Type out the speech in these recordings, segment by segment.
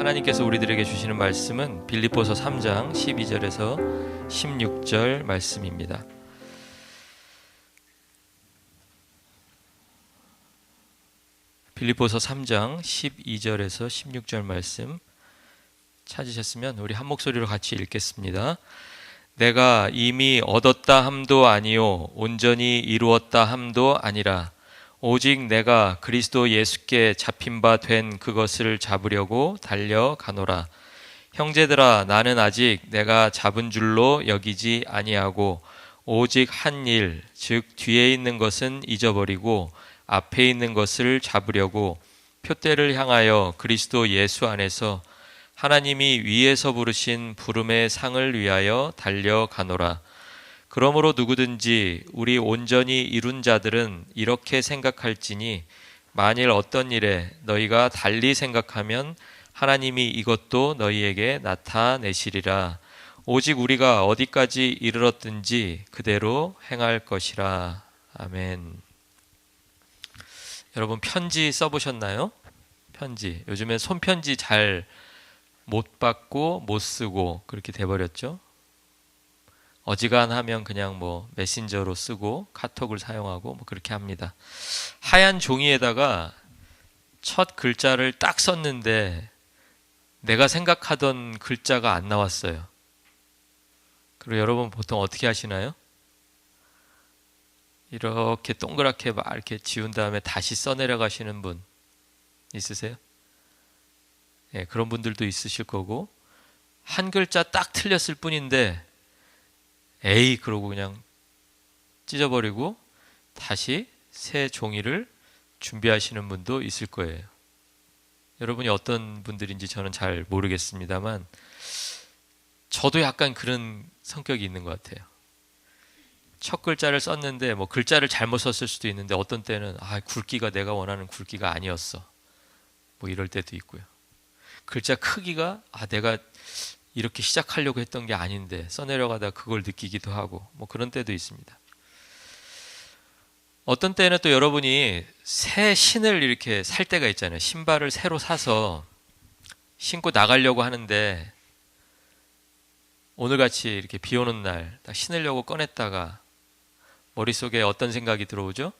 하나님께서 우리들에게 주시는 말씀은 빌립보서 3장 12절에서 16절 말씀입니다. 빌립보서 3장 12절에서 16절 말씀 찾으셨으면 우리 한 목소리로 같이 읽겠습니다. 내가 이미 얻었다 함도 아니요 온전히 이루었다 함도 아니라 오직 내가 그리스도 예수께 잡힌 바 된 그것을 잡으려고 달려가노라. 형제들아, 나는 아직 내가 잡은 줄로 여기지 아니하고 오직 한 일, 즉 뒤에 있는 것은 잊어버리고 앞에 있는 것을 잡으려고 표대를 향하여 그리스도 예수 안에서 하나님이 위에서 부르신 부름의 상을 위하여 달려가노라. 그러므로 누구든지 우리 온전히 이룬 자들은 이렇게 생각할지니 만일 어떤 일에 너희가 달리 생각하면 하나님이 이것도 너희에게 나타내시리라. 오직 우리가 어디까지 이르렀든지 그대로 행할 것이라. 아멘. 여러분 편지 써보셨나요? 편지. 요즘엔 손편지 잘 못 받고 못 쓰고 그렇게 돼버렸죠. 어지간하면 그냥 뭐 메신저로 쓰고 카톡을 사용하고 뭐 그렇게 합니다. 하얀 종이에다가 첫 글자를 딱 썼는데 내가 생각하던 글자가 안 나왔어요. 그리고 여러분 보통 어떻게 하시나요? 이렇게 동그랗게 막 이렇게 지운 다음에 다시 써내려 가시는 분 있으세요? 예, 그런 분들도 있으실 거고, 한 글자 딱 틀렸을 뿐인데 에이 그러고 그냥 찢어버리고 다시 새 종이를 준비하시는 분도 있을 거예요. 여러분이 어떤 분들인지 저는 잘 모르겠습니다만 저도 약간 그런 성격이 있는 것 같아요. 첫 글자를 썼는데 뭐 글자를 잘못 썼을 수도 있는데 어떤 때는 굵기가 내가 원하는 굵기가 아니었어, 뭐 이럴 때도 있고요. 글자 크기가 내가 이렇게 시작하려고 했던 게 아닌데 써내려가다 그걸 느끼기도 하고 뭐 그런 때도 있습니다. 어떤 때는 또 여러분이 새 신을 이렇게 살 때가 있잖아요. 신발을 새로 사서 신고 나가려고 하는데 오늘같이 이렇게 비 오는 날 딱 신으려고 꺼냈다가 머릿속에 어떤 생각이 들어오죠?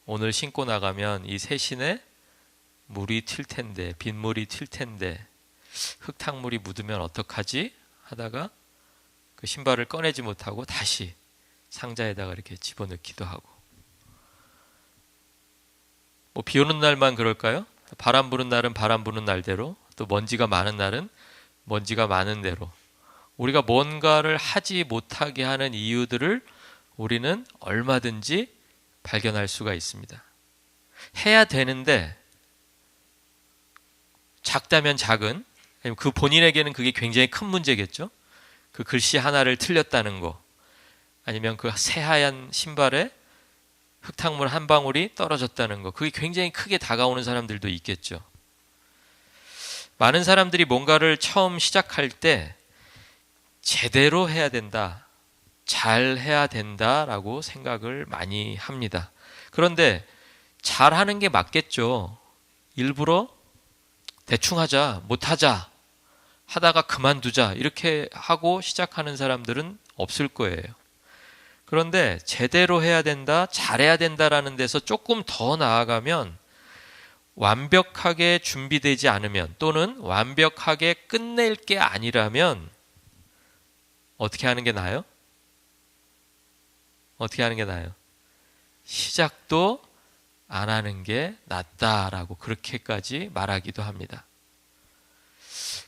오늘 신고 나가면 이 새 신에 물이 튈 텐데, 빗물이 튈 텐데 흙탕물이 묻으면 어떡하지? 하다가 그 신발을 꺼내지 못하고 다시 상자에다가 이렇게 집어넣기도 하고. 뭐 비 오는 날만 그럴까요? 바람 부는 날은 바람 부는 날대로, 또 먼지가 많은 날은 먼지가 많은 대로 우리가 뭔가를 하지 못하게 하는 이유들을 우리는 얼마든지 발견할 수가 있습니다. 해야 되는데 작다면 작은, 그 본인에게는 그게 굉장히 큰 문제겠죠. 그 글씨 하나를 틀렸다는 거, 아니면 그 새하얀 신발에 흙탕물 한 방울이 떨어졌다는 거, 그게 굉장히 크게 다가오는 사람들도 있겠죠. 많은 사람들이 뭔가를 처음 시작할 때 제대로 해야 된다, 잘 해야 된다라고 생각을 많이 합니다. 그런데 잘하는 게 맞겠죠. 일부러 대충 하자, 못하자, 하다가 그만두자 이렇게 하고 시작하는 사람들은 없을 거예요. 그런데 제대로 해야 된다, 잘해야 된다라는 데서 조금 더 나아가면 완벽하게 준비되지 않으면, 또는 완벽하게 끝낼 게 아니라면 어떻게 하는 게 나아요? 어떻게 하는 게 나아요? 시작도 안 하는 게 낫다라고 그렇게까지 말하기도 합니다.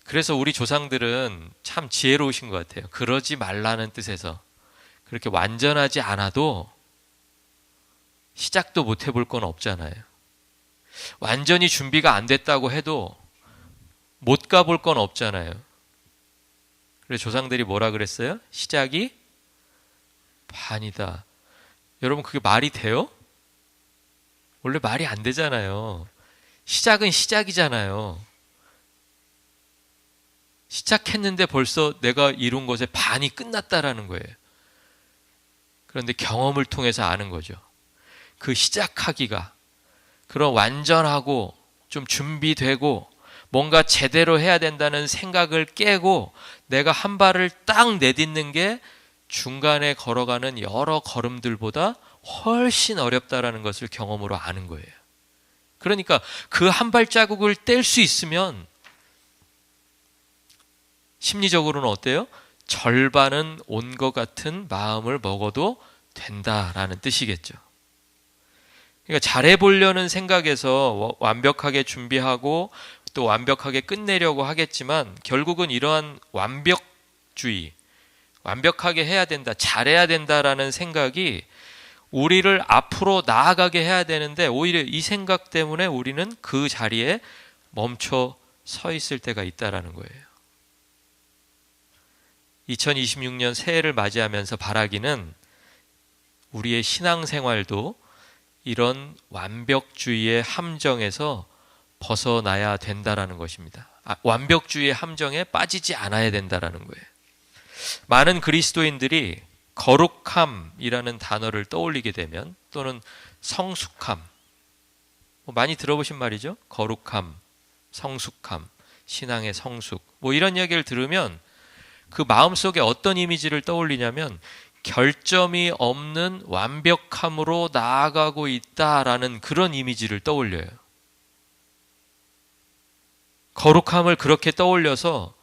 그래서 우리 조상들은 참 지혜로우신 것 같아요. 그러지 말라는 뜻에서 그렇게 완전하지 않아도 시작도 못 해볼 건 없잖아요. 완전히 준비가 안 됐다고 해도 못 가볼 건 없잖아요. 그래서 조상들이 뭐라 그랬어요? 시작이 반이다. 여러분 그게 말이 돼요? 원래 말이 안 되잖아요. 시작은 시작이잖아요. 시작했는데 벌써 내가 이룬 것의 반이 끝났다라는 거예요. 그런데 경험을 통해서 아는 거죠. 그 시작하기가, 그런 완전하고 좀 준비되고 뭔가 제대로 해야 된다는 생각을 깨고 내가 한 발을 딱 내딛는 게 중간에 걸어가는 여러 걸음들보다 훨씬 어렵다라는 것을 경험으로 아는 거예요. 그러니까 그 한 발자국을 뗄 수 있으면 심리적으로는 어때요? 절반은 온 것 같은 마음을 먹어도 된다라는 뜻이겠죠. 그러니까 잘해보려는 생각에서 완벽하게 준비하고 또 완벽하게 끝내려고 하겠지만 결국은 이러한 완벽주의, 완벽하게 해야 된다, 잘해야 된다라는 생각이 우리를 앞으로 나아가게 해야 되는데 오히려 이 생각 때문에 우리는 그 자리에 멈춰 서 있을 때가 있다라는 거예요. 2026년 새해를 맞이하면서 바라기는 우리의 신앙생활도 이런 완벽주의의 함정에서 벗어나야 된다라는 것입니다. 완벽주의의 함정에 빠지지 않아야 된다라는 거예요. 많은 그리스도인들이 거룩함이라는 단어를 떠올리게 되면 또는 성숙함, 많이 들어보신 말이죠. 거룩함, 성숙함, 신앙의 성숙, 이런 이야기를 들으면 그 마음속에 어떤 이미지를 떠올리냐면 결점이 없는 완벽함으로 나아가고 있다라는 그런 이미지를 떠올려요. 거룩함을 그렇게 떠올려서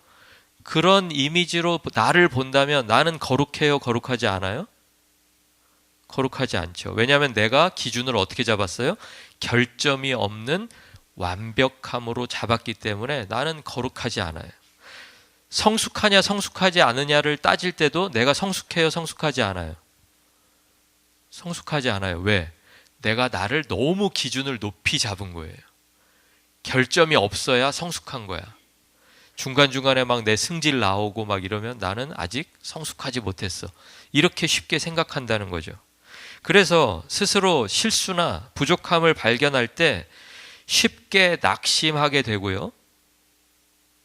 그런 이미지로 나를 본다면 나는 거룩해요? 거룩하지 않아요? 거룩하지 않죠. 왜냐하면 내가 기준을 어떻게 잡았어요? 결점이 없는 완벽함으로 잡았기 때문에 나는 거룩하지 않아요. 성숙하냐 성숙하지 않느냐를 따질 때도 내가 성숙해요? 성숙하지 않아요? 성숙하지 않아요. 왜? 내가 나를 너무 기준을 높이 잡은 거예요. 결점이 없어야 성숙한 거야. 중간중간에 막 내 승질 나오고 막 이러면 나는 아직 성숙하지 못했어. 이렇게 쉽게 생각한다는 거죠. 그래서 스스로 실수나 부족함을 발견할 때 쉽게 낙심하게 되고요.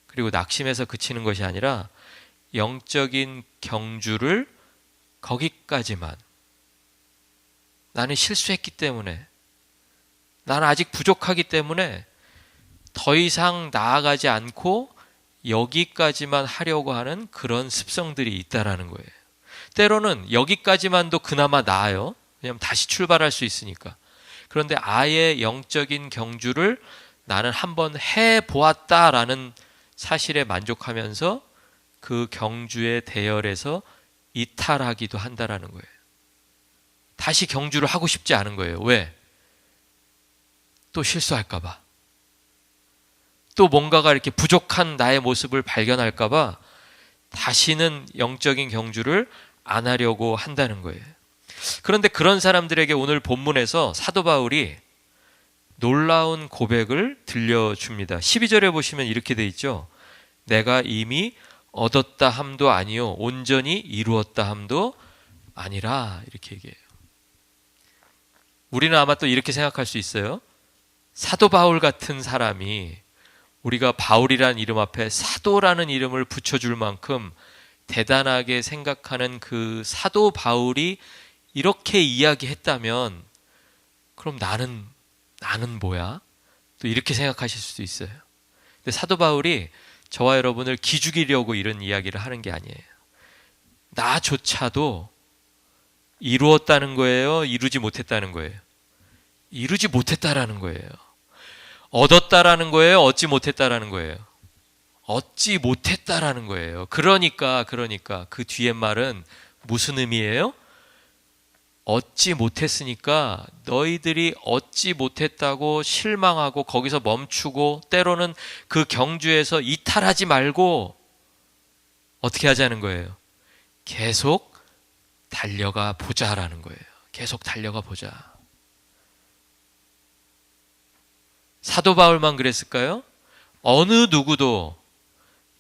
그리고 낙심해서 그치는 것이 아니라 영적인 경주를 거기까지만, 나는 실수했기 때문에, 나는 아직 부족하기 때문에 더 이상 나아가지 않고 여기까지만 하려고 하는 그런 습성들이 있다라는 거예요. 때로는 여기까지만도 그나마 나아요. 왜냐하면 다시 출발할 수 있으니까. 그런데 아예 영적인 경주를 나는 한번 해보았다라는 사실에 만족하면서 그 경주의 대열에서 이탈하기도 한다라는 거예요. 다시 경주를 하고 싶지 않은 거예요. 왜? 또 실수할까 봐. 또 뭔가가 이렇게 부족한 나의 모습을 발견할까 봐 다시는 영적인 경주를 안 하려고 한다는 거예요. 그런데 그런 사람들에게 오늘 본문에서 사도 바울이 놀라운 고백을 들려줍니다. 12절에 보시면 이렇게 돼 있죠. 내가 이미 얻었다 함도 아니요 온전히 이루었다 함도 아니라, 이렇게 얘기해요. 우리는 아마 또 이렇게 생각할 수 있어요. 사도 바울 같은 사람이, 우리가 바울이라는 이름 앞에 사도라는 이름을 붙여줄 만큼 대단하게 생각하는 그 사도 바울이 이렇게 이야기했다면 그럼 나는 뭐야? 또 이렇게 생각하실 수도 있어요. 근데 사도 바울이 저와 여러분을 기죽이려고 이런 이야기를 하는 게 아니에요. 나조차도 이루었다는 거예요? 이루지 못했다는 거예요? 이루지 못했다라는 거예요. 얻었다라는 거예요? 얻지 못했다라는 거예요? 얻지 못했다라는 거예요. 그러니까 그 뒤에 말은 무슨 의미예요? 얻지 못했으니까 너희들이 얻지 못했다고 실망하고 거기서 멈추고 때로는 그 경주에서 이탈하지 말고 어떻게 하자는 거예요? 계속 달려가 보자라는 거예요. 계속 달려가 보자. 사도 바울만 그랬을까요? 어느 누구도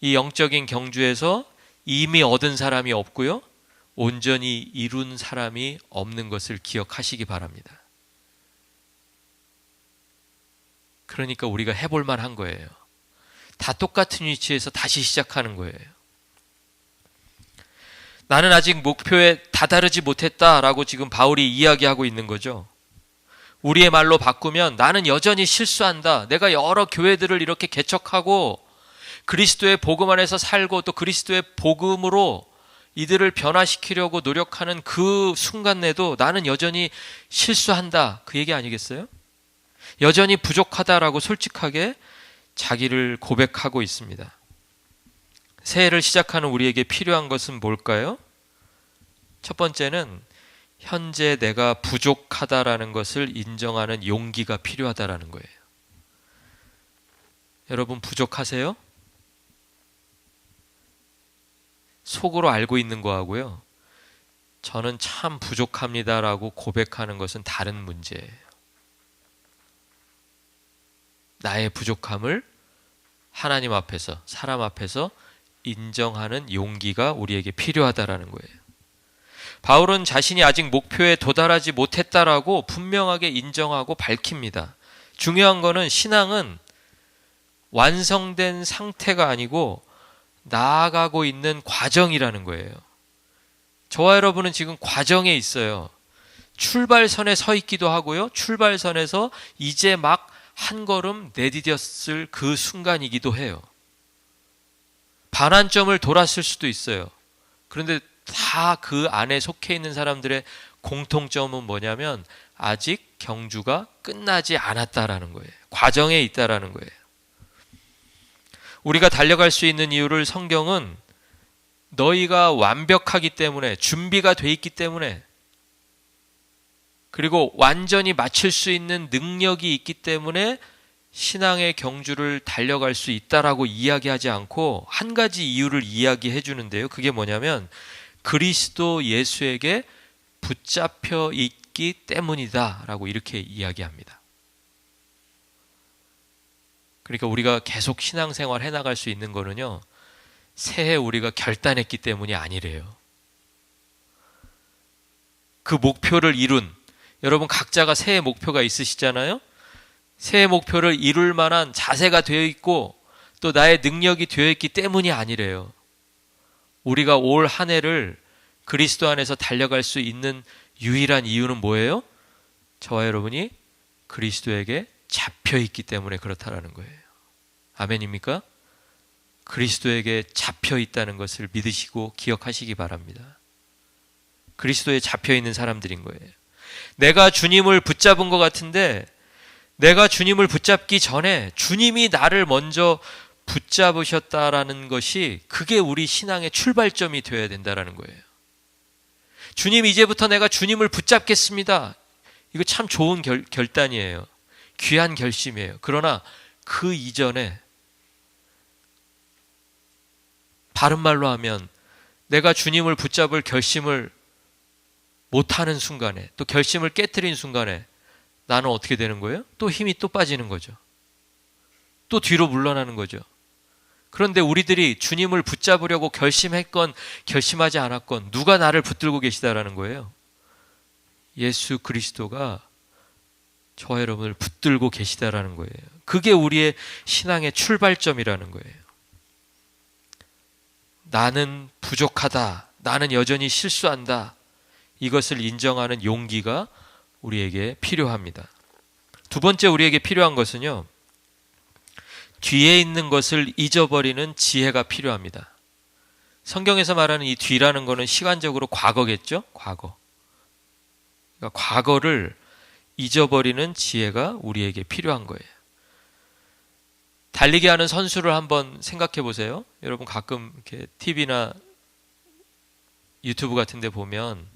이 영적인 경주에서 이미 얻은 사람이 없고요. 온전히 이룬 사람이 없는 것을 기억하시기 바랍니다. 그러니까 우리가 해볼 만한 거예요. 다 똑같은 위치에서 다시 시작하는 거예요. 나는 아직 목표에 다다르지 못했다라고 지금 바울이 이야기하고 있는 거죠. 우리의 말로 바꾸면 나는 여전히 실수한다. 내가 여러 교회들을 이렇게 개척하고 그리스도의 복음 안에서 살고 또 그리스도의 복음으로 이들을 변화시키려고 노력하는 그 순간 내도 나는 여전히 실수한다. 그 얘기 아니겠어요? 여전히 부족하다라고 솔직하게 자기를 고백하고 있습니다. 새해를 시작하는 우리에게 필요한 것은 뭘까요? 첫 번째는 현재 내가 부족하다라는 것을 인정하는 용기가 필요하다라는 거예요. 여러분 부족하세요? 속으로 알고 있는 거하고요. 저는 참 부족합니다라고 고백하는 것은 다른 문제예요. 나의 부족함을 하나님 앞에서, 사람 앞에서 인정하는 용기가 우리에게 필요하다라는 거예요. 바울은 자신이 아직 목표에 도달하지 못했다라고 분명하게 인정하고 밝힙니다. 중요한 거는 신앙은 완성된 상태가 아니고 나아가고 있는 과정이라는 거예요. 저와 여러분은 지금 과정에 있어요. 출발선에 서 있기도 하고요. 출발선에서 이제 막 한 걸음 내디뎠을 그 순간이기도 해요. 반환점을 돌았을 수도 있어요. 그런데 다 그 안에 속해 있는 사람들의 공통점은 뭐냐면 아직 경주가 끝나지 않았다라는 거예요. 과정에 있다라는 거예요. 우리가 달려갈 수 있는 이유를 성경은 너희가 완벽하기 때문에, 준비가 돼 있기 때문에, 그리고 완전히 마칠 수 있는 능력이 있기 때문에 신앙의 경주를 달려갈 수 있다라고 이야기하지 않고 한 가지 이유를 이야기해 주는데요. 그게 뭐냐면 그리스도 예수에게 붙잡혀 있기 때문이다라고 이렇게 이야기합니다. 그러니까 우리가 계속 신앙생활 해나갈 수 있는 거는요, 새해 우리가 결단했기 때문이 아니래요. 그 목표를 이룬, 여러분 각자가 새해 목표가 있으시잖아요. 새해 목표를 이룰 만한 자세가 되어 있고 또 나의 능력이 되어 있기 때문이 아니래요. 우리가 올 한 해를 그리스도 안에서 달려갈 수 있는 유일한 이유는 뭐예요? 저와 여러분이 그리스도에게 잡혀 있기 때문에 그렇다라는 거예요. 아멘입니까? 그리스도에게 잡혀 있다는 것을 믿으시고 기억하시기 바랍니다. 그리스도에 잡혀 있는 사람들인 거예요. 내가 주님을 붙잡은 것 같은데 내가 주님을 붙잡기 전에 주님이 나를 먼저 붙잡으셨다라는 것이 그게 우리 신앙의 출발점이 되어야 된다라는 거예요. 주님, 이제부터 내가 주님을 붙잡겠습니다. 이거 참 좋은 결단이에요. 귀한 결심이에요. 그러나 그 이전에 바른 말로 하면 내가 주님을 붙잡을 결심을 못하는 순간에, 또 결심을 깨트린 순간에 나는 어떻게 되는 거예요? 또 힘이 또 빠지는 거죠. 또 뒤로 물러나는 거죠. 그런데 우리들이 주님을 붙잡으려고 결심했건 결심하지 않았건 누가 나를 붙들고 계시다라는 거예요? 예수 그리스도가 저와 여러분을 붙들고 계시다라는 거예요. 그게 우리의 신앙의 출발점이라는 거예요. 나는 부족하다. 나는 여전히 실수한다. 이것을 인정하는 용기가 우리에게 필요합니다. 두 번째 우리에게 필요한 것은요, 뒤에 있는 것을 잊어버리는 지혜가 필요합니다. 성경에서 말하는 이 뒤라는 것은 시간적으로 과거겠죠? 과거. 그러니까 과거를 잊어버리는 지혜가 우리에게 필요한 거예요. 달리기 하는 선수를 한번 생각해 보세요. 여러분 가끔 이렇게 TV나 유튜브 같은 데 보면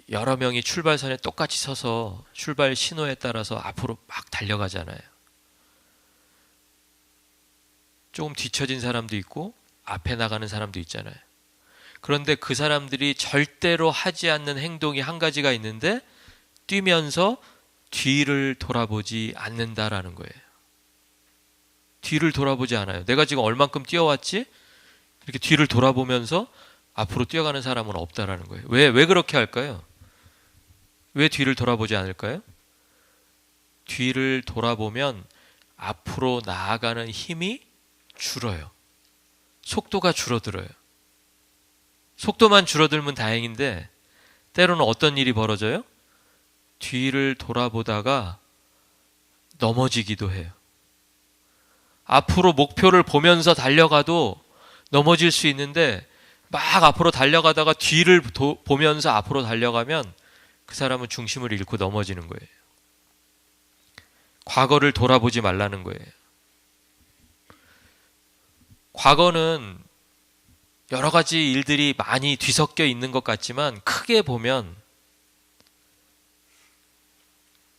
여러 명이 출발선에 똑같이 서서 출발 신호에 따라서 앞으로 막 달려가잖아요. 조금 뒤처진 사람도 있고 앞에 나가는 사람도 있잖아요. 그런데 그 사람들이 절대로 하지 않는 행동이 한 가지가 있는데 뛰면서 뒤를 돌아보지 않는다라는 거예요. 뒤를 돌아보지 않아요. 내가 지금 얼만큼 뛰어왔지? 이렇게 뒤를 돌아보면서 앞으로 뛰어가는 사람은 없다라는 거예요. 왜 그렇게 할까요? 왜 뒤를 돌아보지 않을까요? 뒤를 돌아보면 앞으로 나아가는 힘이 줄어요. 속도가 줄어들어요. 속도만 줄어들면 다행인데 때로는 어떤 일이 벌어져요? 뒤를 돌아보다가 넘어지기도 해요. 앞으로 목표를 보면서 달려가도 넘어질 수 있는데 막 앞으로 달려가다가 뒤를 보면서 앞으로 달려가면 그 사람은 중심을 잃고 넘어지는 거예요. 과거를 돌아보지 말라는 거예요. 과거는 여러 가지 일들이 많이 뒤섞여 있는 것 같지만 크게 보면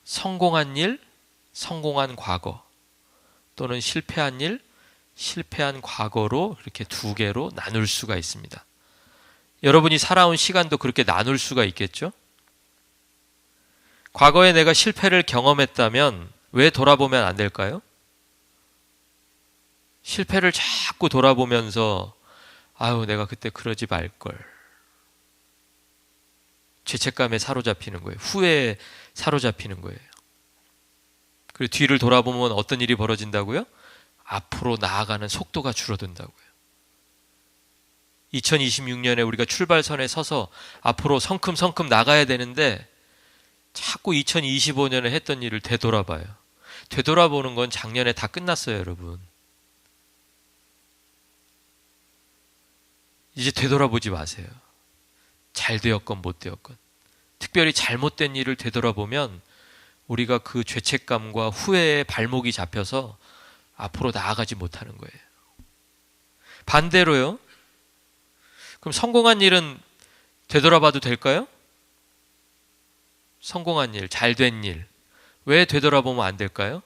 성공한 일, 성공한 과거 또는 실패한 일, 실패한 과거로 이렇게 두 개로 나눌 수가 있습니다. 여러분이 살아온 시간도 그렇게 나눌 수가 있겠죠? 과거에 내가 실패를 경험했다면 왜 돌아보면 안 될까요? 실패를 자꾸 돌아보면서 아유, 내가 그때 그러지 말걸. 죄책감에 사로잡히는 거예요. 후회에 사로잡히는 거예요. 그리고 뒤를 돌아보면 어떤 일이 벌어진다고요? 앞으로 나아가는 속도가 줄어든다고요. 2026년에 우리가 출발선에 서서 앞으로 성큼성큼 나가야 되는데 자꾸 2025년에 했던 일을 되돌아봐요. 되돌아보는 건 작년에 다 끝났어요, 여러분. 이제 되돌아보지 마세요. 잘 되었건 못 되었건. 특별히 잘못된 일을 되돌아보면 우리가 그 죄책감과 후회의 발목이 잡혀서 앞으로 나아가지 못하는 거예요. 반대로요. 그럼 성공한 일은 되돌아봐도 될까요? 성공한 일, 잘된 일. 왜 되돌아보면 안 될까요?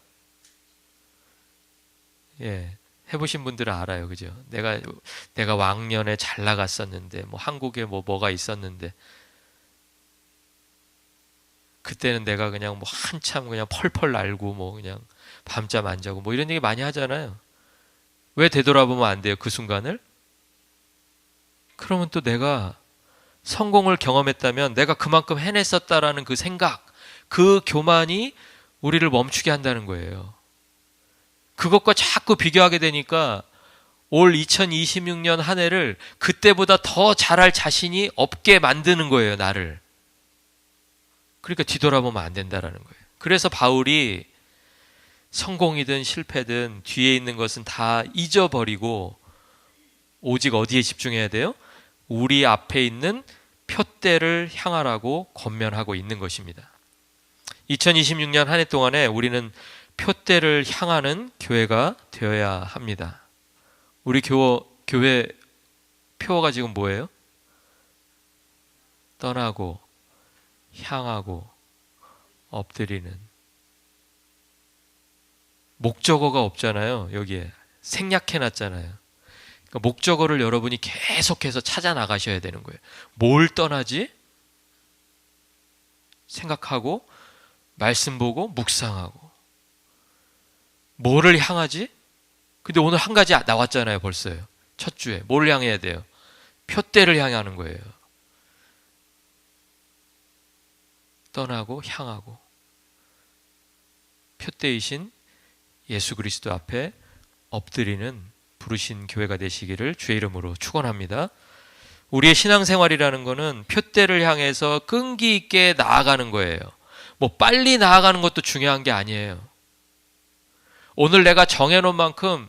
예. 해보신 분들은 알아요. 그죠? 내가 왕년에 잘 나갔었는데, 뭐 한국에 뭐가 있었는데, 그때는 내가 그냥 뭐 한참 그냥 펄펄 날고 뭐 그냥 밤잠 안 자고 뭐 이런 얘기 많이 하잖아요. 왜 되돌아보면 안 돼요? 그 순간을? 그러면 또 내가 성공을 경험했다면 내가 그만큼 해냈었다라는 그 생각, 그 교만이 우리를 멈추게 한다는 거예요. 그것과 자꾸 비교하게 되니까 올 2026년 한 해를 그때보다 더 잘할 자신이 없게 만드는 거예요, 나를. 그러니까 뒤돌아보면 안 된다라는 거예요. 그래서 바울이 성공이든 실패든 뒤에 있는 것은 다 잊어버리고 오직 어디에 집중해야 돼요? 우리 앞에 있는 표대를 향하라고 권면하고 있는 것입니다. 2026년 한 해 동안에 우리는 표대를 향하는 교회가 되어야 합니다. 우리 교회 표어가 지금 뭐예요? 떠나고 향하고 엎드리는. 목적어가 없잖아요. 여기에 생략해놨잖아요. 그러니까 목적어를 여러분이 계속해서 찾아 나가셔야 되는 거예요. 뭘 떠나지? 생각하고 말씀 보고 묵상하고. 뭐를 향하지? 근데 오늘 한 가지 나왔잖아요. 벌써요. 첫 주에 뭘 향해야 돼요? 표대를 향하는 거예요. 떠나고 향하고 표대이신 예수 그리스도 앞에 엎드리는 부르신 교회가 되시기를 주의 이름으로 축원합니다. 우리의 신앙생활이라는 거는 표대를 향해서 끈기 있게 나아가는 거예요. 뭐 빨리 나아가는 것도 중요한 게 아니에요. 오늘 내가 정해놓은 만큼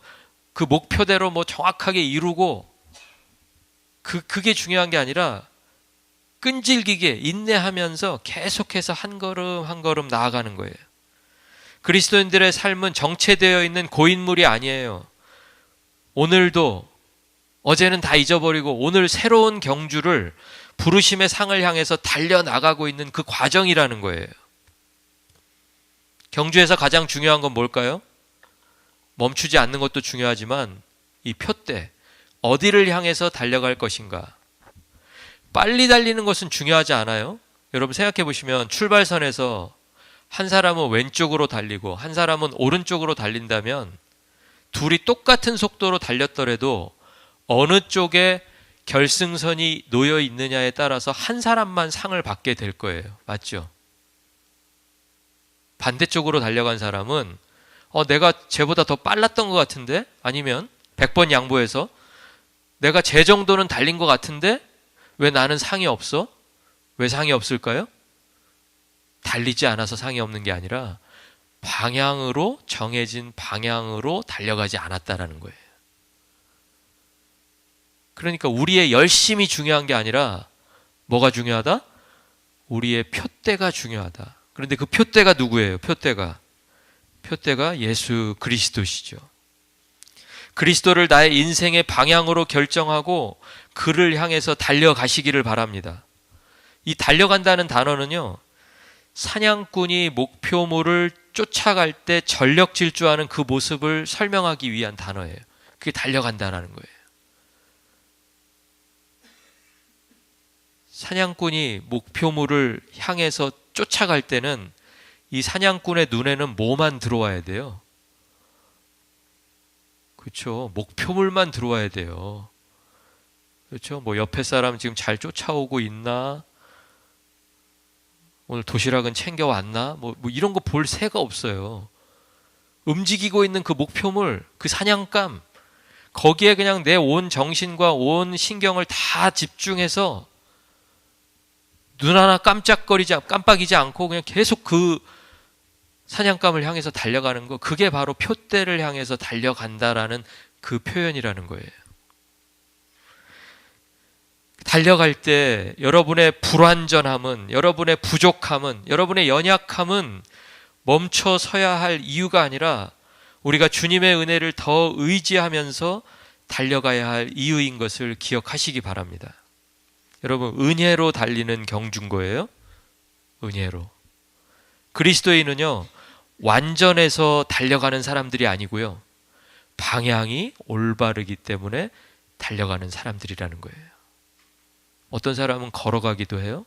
그 목표대로 뭐 정확하게 이루고 그게 중요한 게 아니라 끈질기게 인내하면서 계속해서 한 걸음 한 걸음 나아가는 거예요. 그리스도인들의 삶은 정체되어 있는 고인물이 아니에요. 오늘도 어제는 다 잊어버리고 오늘 새로운 경주를 부르심의 상을 향해서 달려나가고 있는 그 과정이라는 거예요. 경주에서 가장 중요한 건 뭘까요? 멈추지 않는 것도 중요하지만 이 표대, 어디를 향해서 달려갈 것인가. 빨리 달리는 것은 중요하지 않아요. 여러분 생각해 보시면 출발선에서 한 사람은 왼쪽으로 달리고 한 사람은 오른쪽으로 달린다면 둘이 똑같은 속도로 달렸더라도 어느 쪽에 결승선이 놓여 있느냐에 따라서 한 사람만 상을 받게 될 거예요. 맞죠? 반대쪽으로 달려간 사람은 내가 쟤보다 더 빨랐던 것 같은데? 아니면 100번 양보해서 내가 쟤 정도는 달린 것 같은데 왜 나는 상이 없어? 왜 상이 없을까요? 달리지 않아서 상이 없는 게 아니라 방향으로, 정해진 방향으로 달려가지 않았다라는 거예요. 그러니까 우리의 열심이 중요한 게 아니라 뭐가 중요하다? 우리의 표대가 중요하다. 그런데 그 표대가 누구예요? 표대가 예수 그리스도시죠. 그리스도를 나의 인생의 방향으로 결정하고 그를 향해서 달려가시기를 바랍니다. 이 달려간다는 단어는요, 사냥꾼이 목표물을 쫓아갈 때 전력 질주하는 그 모습을 설명하기 위한 단어예요. 그게 달려간다라는 거예요. 사냥꾼이 목표물을 향해서 쫓아갈 때는 이 사냥꾼의 눈에는 뭐만 들어와야 돼요? 그렇죠. 목표물만 들어와야 돼요. 그렇죠. 뭐 옆에 사람 지금 잘 쫓아오고 있나? 오늘 도시락은 챙겨왔나? 뭐 이런 거 볼 새가 없어요. 움직이고 있는 그 목표물, 그 사냥감, 거기에 그냥 내 온 정신과 온 신경을 다 집중해서 눈 하나 깜빡이지 않고 그냥 계속 그 사냥감을 향해서 달려가는 거, 그게 바로 표대를 향해서 달려간다라는 그 표현이라는 거예요. 달려갈 때 여러분의 불완전함은, 여러분의 부족함은, 여러분의 연약함은 멈춰 서야 할 이유가 아니라 우리가 주님의 은혜를 더 의지하면서 달려가야 할 이유인 것을 기억하시기 바랍니다. 여러분, 은혜로 달리는 경주인 거예요. 은혜로. 그리스도인은요, 완전해서 달려가는 사람들이 아니고요, 방향이 올바르기 때문에 달려가는 사람들이라는 거예요. 어떤 사람은 걸어가기도 해요.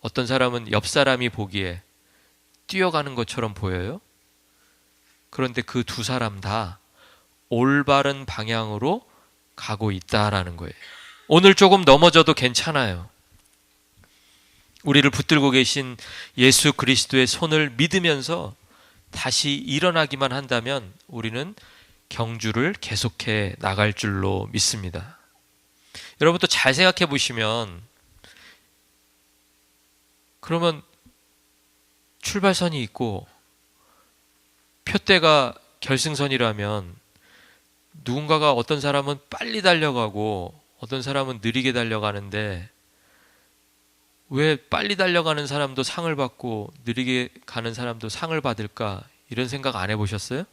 어떤 사람은 옆 사람이 보기에 뛰어가는 것처럼 보여요. 그런데 그 두 사람 다 올바른 방향으로 가고 있다라는 거예요. 오늘 조금 넘어져도 괜찮아요. 우리를 붙들고 계신 예수 그리스도의 손을 믿으면서 다시 일어나기만 한다면 우리는 경주를 계속해 나갈 줄로 믿습니다. 여러분, 또 잘 생각해 보시면, 그러면 출발선이 있고 표대가 결승선이라면 누군가가, 어떤 사람은 빨리 달려가고 어떤 사람은 느리게 달려가는데, 왜 빨리 달려가는 사람도 상을 받고 느리게 가는 사람도 상을 받을까? 이런 생각 안 해보셨어요?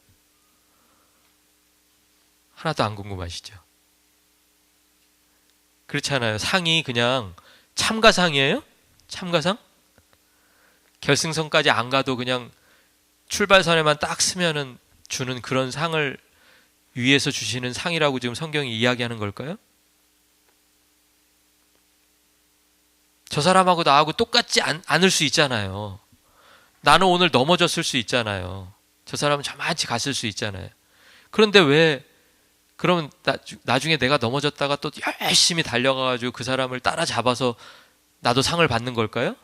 하나도 안 궁금하시죠? 그렇잖아요. 상이 그냥 참가상이에요? 참가상? 결승선까지 안 가도 그냥 출발선에만 딱 쓰면은 주는 그런 상을, 위에서 주시는 상이라고 지금 성경이 이야기하는 걸까요? 저 사람하고 나하고 똑같지 않을 수 있잖아요. 나는 오늘 넘어졌을 수 있잖아요. 저 사람은 저만치 갔을 수 있잖아요. 그런데 왜, 그러면 나중에 내가 넘어졌다가 또 열심히 달려가가지고 그 사람을 따라잡아서 나도 상을 받는 걸까요?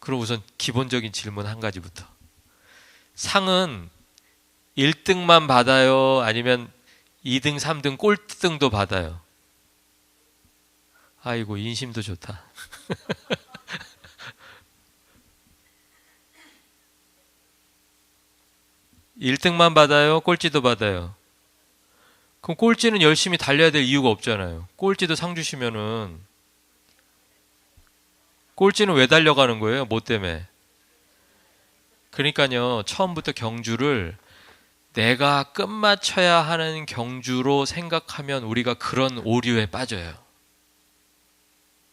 그럼 우선 기본적인 질문 한 가지부터. 상은 1등만 받아요? 아니면 2등, 3등, 꼴등도 받아요? 아이고, 인심도 좋다. 1등만 받아요? 꼴찌도 받아요? 그럼 꼴찌는 열심히 달려야 될 이유가 없잖아요. 꼴찌도 상 주시면은, 꼴찌는 왜 달려가는 거예요? 뭐 때문에? 그러니까요, 처음부터 경주를 내가 끝마쳐야 하는 경주로 생각하면 우리가 그런 오류에 빠져요.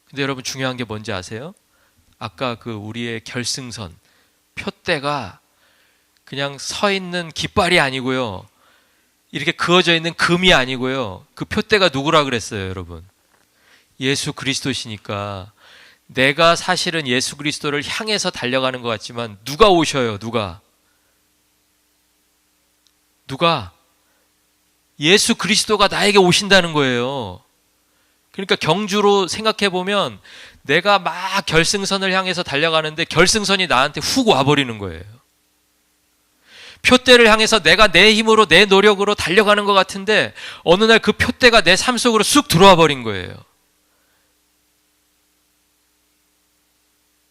근데 여러분, 중요한 게 뭔지 아세요? 아까 그 우리의 결승선, 표대가 그냥 서 있는 깃발이 아니고요, 이렇게 그어져 있는 금이 아니고요, 그 표대가 누구라 그랬어요, 여러분? 예수 그리스도시니까 내가 사실은 예수 그리스도를 향해서 달려가는 것 같지만 누가 오셔요? 누가? 예수 그리스도가 나에게 오신다는 거예요. 그러니까 경주로 생각해 보면 내가 막 결승선을 향해서 달려가는데 결승선이 나한테 훅 와버리는 거예요. 표대를 향해서 내가 내 힘으로, 내 노력으로 달려가는 것 같은데 어느 날 그 표대가 내 삶 속으로 쑥 들어와 버린 거예요.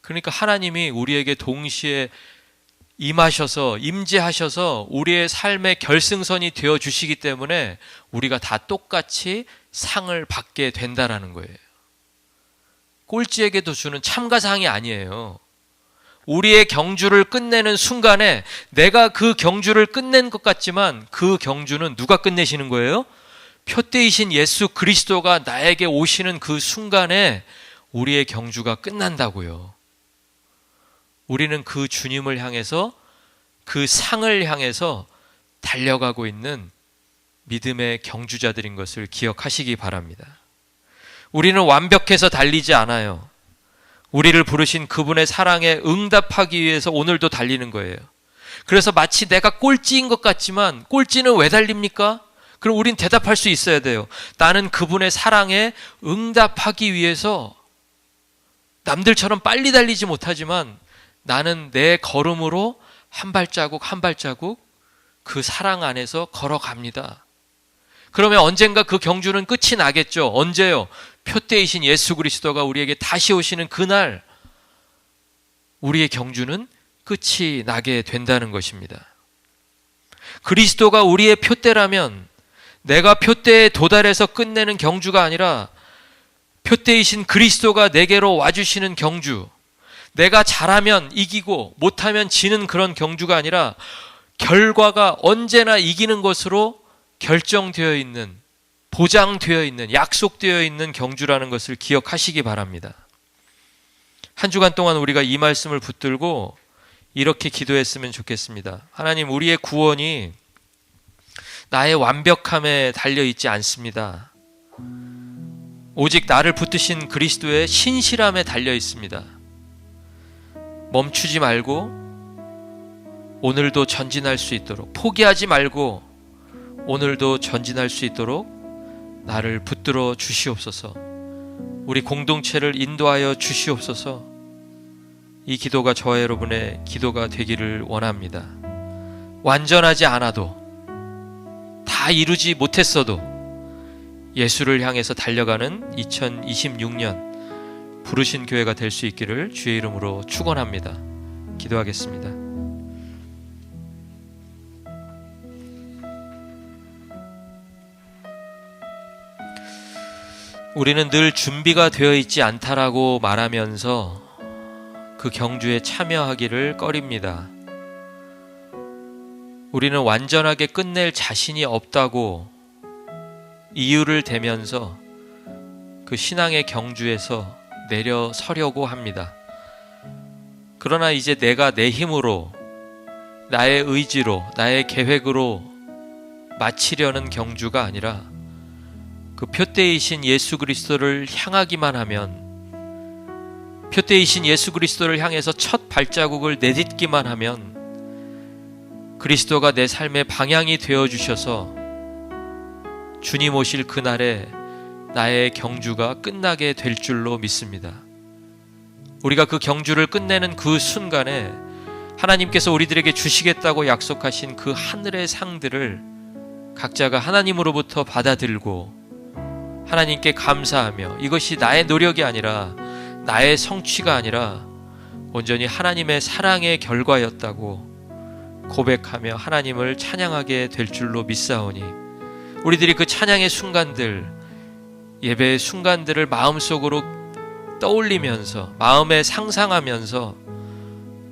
그러니까 하나님이 우리에게 동시에 임하셔서 임재하셔서 우리의 삶의 결승선이 되어 주시기 때문에 우리가 다 똑같이 상을 받게 된다라는 거예요. 꼴찌에게도 주는 참가상이 아니에요. 우리의 경주를 끝내는 순간에 내가 그 경주를 끝낸 것 같지만 그 경주는 누가 끝내시는 거예요? 표대이신 예수 그리스도가 나에게 오시는 그 순간에 우리의 경주가 끝난다고요. 우리는 그 주님을 향해서 그 상을 향해서 달려가고 있는 믿음의 경주자들인 것을 기억하시기 바랍니다. 우리는 완벽해서 달리지 않아요. 우리를 부르신 그분의 사랑에 응답하기 위해서 오늘도 달리는 거예요. 그래서 마치 내가 꼴찌인 것 같지만 꼴찌는 왜 달립니까? 그럼 우린 대답할 수 있어야 돼요. 나는 그분의 사랑에 응답하기 위해서 남들처럼 빨리 달리지 못하지만 나는 내 걸음으로 한 발자국 한 발자국 그 사랑 안에서 걸어갑니다. 그러면 언젠가 그 경주는 끝이 나겠죠. 언제요? 표대이신 예수 그리스도가 우리에게 다시 오시는 그날 우리의 경주는 끝이 나게 된다는 것입니다. 그리스도가 우리의 표대라면 내가 표대에 도달해서 끝내는 경주가 아니라 표대이신 그리스도가 내게로 와주시는 경주, 내가 잘하면 이기고 못하면 지는 그런 경주가 아니라 결과가 언제나 이기는 것으로 결정되어 있는, 보장되어 있는, 약속되어 있는 경주라는 것을 기억하시기 바랍니다. 한 주간 동안 우리가 이 말씀을 붙들고 이렇게 기도했으면 좋겠습니다. 하나님, 우리의 구원이 나의 완벽함에 달려있지 않습니다. 오직 나를 붙드신 그리스도의 신실함에 달려있습니다. 멈추지 말고 오늘도 전진할 수 있도록, 포기하지 말고 오늘도 전진할 수 있도록 나를 붙들어 주시옵소서. 우리 공동체를 인도하여 주시옵소서. 이 기도가 저와 여러분의 기도가 되기를 원합니다. 완전하지 않아도, 다 이루지 못했어도 예수를 향해서 달려가는 2026년 부르신 교회가 될 수 있기를 주의 이름으로 축원합니다. 기도하겠습니다. 우리는 늘 준비가 되어 있지 않다라고 말하면서 그 경주에 참여하기를 꺼립니다. 우리는 완전하게 끝낼 자신이 없다고 이유를 대면서 그 신앙의 경주에서 내려서려고 합니다. 그러나 이제 내가 내 힘으로, 나의 의지로, 나의 계획으로 마치려는 경주가 아니라 그 표대이신 예수 그리스도를 향하기만 하면, 표대이신 예수 그리스도를 향해서 첫 발자국을 내딛기만 하면 그리스도가 내 삶의 방향이 되어주셔서 주님 오실 그날에 나의 경주가 끝나게 될 줄로 믿습니다. 우리가 그 경주를 끝내는 그 순간에 하나님께서 우리들에게 주시겠다고 약속하신 그 하늘의 상들을 각자가 하나님으로부터 받아들고 하나님께 감사하며, 이것이 나의 노력이 아니라 나의 성취가 아니라 온전히 하나님의 사랑의 결과였다고 고백하며 하나님을 찬양하게 될 줄로 믿사오니, 우리들이 그 찬양의 순간들, 예배의 순간들을 마음속으로 떠올리면서, 마음에 상상하면서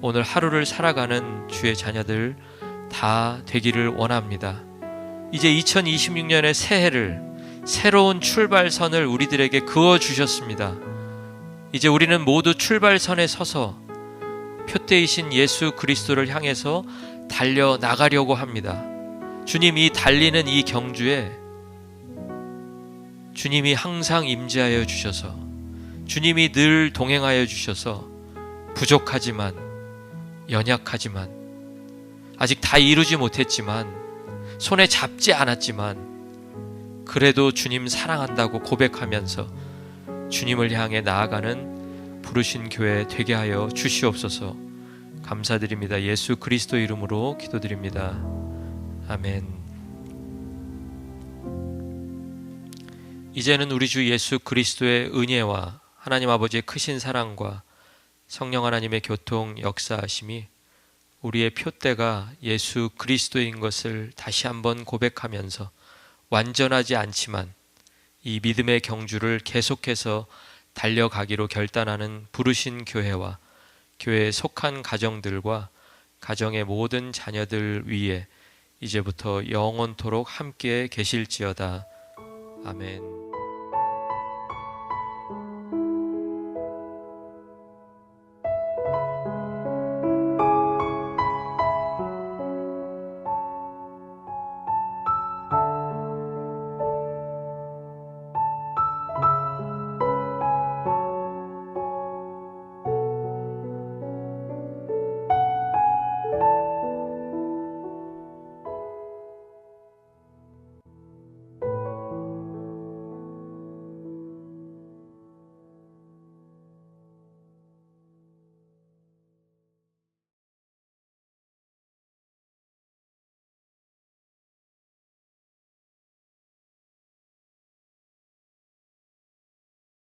오늘 하루를 살아가는 주의 자녀들 다 되기를 원합니다. 이제 2026년의 새해를, 새로운 출발선을 우리들에게 그어주셨습니다. 이제 우리는 모두 출발선에 서서 표대이신 예수 그리스도를 향해서 달려나가려고 합니다. 주님, 이 달리는 이 경주에 주님이 항상 임재하여 주셔서, 주님이 늘 동행하여 주셔서 부족하지만, 연약하지만, 아직 다 이루지 못했지만, 손에 잡지 않았지만 그래도 주님 사랑한다고 고백하면서 주님을 향해 나아가는 부르신 교회 되게 하여 주시옵소서. 감사드립니다. 예수 그리스도 이름으로 기도드립니다. 아멘. 이제는 우리 주 예수 그리스도의 은혜와 하나님 아버지의 크신 사랑과 성령 하나님의 교통 역사하심이 우리의 표대가 예수 그리스도인 것을 다시 한번 고백하면서 완전하지 않지만 이 믿음의 경주를 계속해서 달려가기로 결단하는 부르신 교회와 교회에 속한 가정들과 가정의 모든 자녀들 위에 이제부터 영원토록 함께 계실지어다. 아멘.